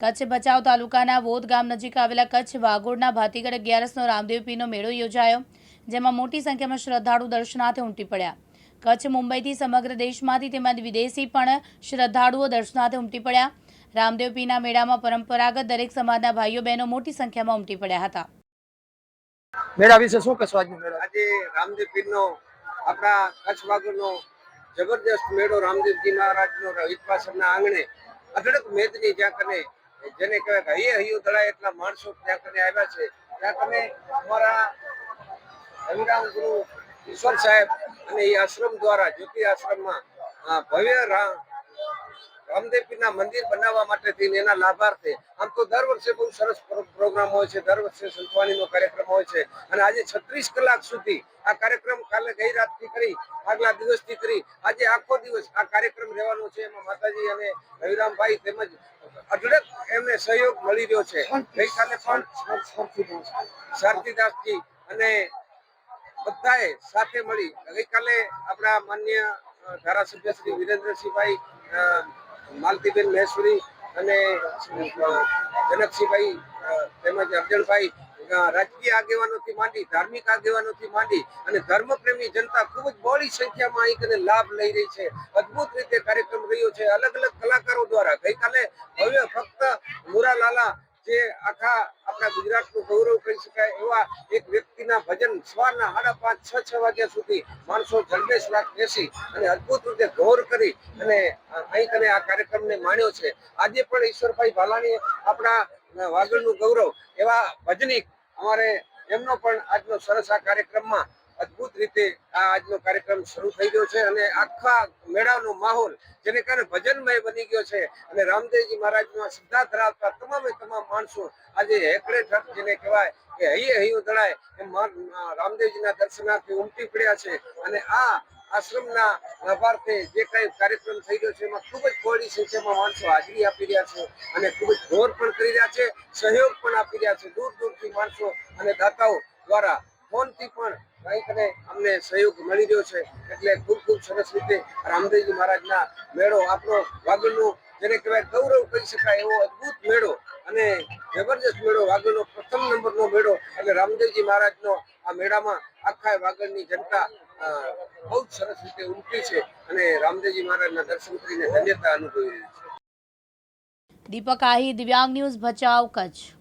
કચ્છ ભચાઉ તાલુકાના વોદ ગામ નજીક આવેલા કચ્છ વાગોડના ભાતીગઢ 11નો રામદેવ પીરનો મેળો યોજાયો, જેમાં મોટી સંખ્યામાં શ્રદ્ધાળુ દર્શનાર્થે ઉમટી પડ્યા. કચ્છ મુંબઈથી સમગ્ર દેશમાંથી તેમજ વિદેશી પણ શ્રદ્ધાળુઓ દર્શનાર્થે ઉમટી પડ્યા. રામદેવ પીરના મેળામાં પરંપરાગત દરેક સમાજના ભાઈઓ બહેનો મોટી સંખ્યામાં ઉમટી પડ્યા હતા. મેળા વિશે શું કહેશો? આજે રામદેવ પીરનો આપણા કચ્છ વાગડનો જબરદસ્ત મેળો રામદેવજી મહારાજનો હિતપાસરના આંગણે અઢળક મેદની જ્યાં કને જેને કહેવાય હૈયે હૈયું દળાય એટલા માણસો ત્યાં કને આવ્યા છે. ત્યાં કને અમારા રવિરામ ગુરુ ઈશ્વર સાહેબ અને એ આશ્રમ દ્વારા જ્યોતિ આશ્રમમાં ભવ્ય રામદેવ પીરના મંદિર બનાવવા માટે થઈને એના લાભાર્થે આમ તો દર વર્ષે બહુ સરસ પ્રોગ્રામ હોય છે, દર વર્ષે સંતવાણીનો કાર્યક્રમ હોય છે અને આજે 36 કલાક સુધી આ કાર્યક્રમ કાલે ગઈ રાતથી કરી આગલા દિવસથી કરી આજે આખો દિવસ આ કાર્યક્રમ રહેવાનો છે. એમાં માતાજી અને રવિરામભાઈ તેમજ અઢળક એમને સહયોગ મળી રહ્યો છે. ગઈકાલે પણ શારદીદાસજી અને બધાએ સાથે મળી ગઈકાલે આપણા માન્ય ધારાસભ્ય શ્રી વિરેન્દ્રસિંહભાઈ, માલતીબેન મહેશ્વરી અને જનકસિંહભાઈ તેમજ અર્જણભાઈ રાજકીય આગેવાનોથી માંડી ધાર્મિક આગેવાનોથી માંડી અને ધર્મપ્રેમી જનતા ખૂબ જ બહોળી સંખ્યામાં અહીં લાભ લઈ રહી છે. અદભુત રીતે કાર્યક્રમ રહ્યો છે. અલગ અલગ કલાકારો દ્વારા ગઈકાલે ભવ્ય ફક્ત મુરાલાલા જે આખા આપણા ગુજરાતનું ગૌરવ કહી શકાય એવા એક વ્યક્તિના ભજન સવારના 5:30, 6 વાગ્યા સુધી માણસો જલ્દેશ રાખ બેસી અને અદભુત રીતે ગૌર કરી અને અહીં કને આ કાર્યક્રમને માણ્યો છે. આજે પણ ઈશ્વરભાઈ ભાલાણી આપણા વાગડનું ગૌરવ એવા ભજનિક અમારે એમનો પણ આજનો સરસ આ કાર્યક્રમમાં અદભુત રીતે આ આજનો કાર્યક્રમ શરૂ થઈ ગયો છે અને આખા મેળાનો માહોલ જેને કારણે ભજનમય બની ગયો છે અને રામદેવજી મહારાજનો શ્રદ્ધા ધરાવતા તમામે તમામ માણસો આજે હેકડે ઠક જેને કહેવાય કે હૈયે હૈયું દળાય એમ રામદેવજીના દર્શનાર્થે ઉમટી પડ્યા છે. અને આ આશ્રમના લાભાર્થે જે કઈ કાર્યક્રમ થઈ રહ્યો છે એમાં ખૂબ જ બહોળી સંખ્યામાં માણસો હાજરી આપી રહ્યા છે અને ખૂબ જ ગૌર પણ કરી રહ્યા છે, સહયોગ પણ આપી રહ્યા છે. દૂર દૂરથી માણસો અને દાતાઓ દ્વારા ફોનથી પણ કંઈકને અમને સહયોગ મળી રહ્યો છે. એટલે ખૂબ ખૂબ સરસ રીતે રામદેવજી મહારાજના મેળો આપણો વાગડનો જેને કહેવાય ગૌરવ કહી શકાય એવો અદભુત મેળો અને જબરજસ્ત મેળો, વાગડનો પ્રથમ નંબરનો મેળો એટલે રામદેવજી મહારાજનો આ મેળામાં આખા વાગડની જનતા બહુ જ સરસ રીતે ઉમટી છે અને રામદેવજી મહારાજના દર્શન કરીને ધન્યતા અનુભવી રહી છે. દીપક આહિર, દિવ્યાંગ ન્યૂઝ, ભચાઉ, કચ્છ.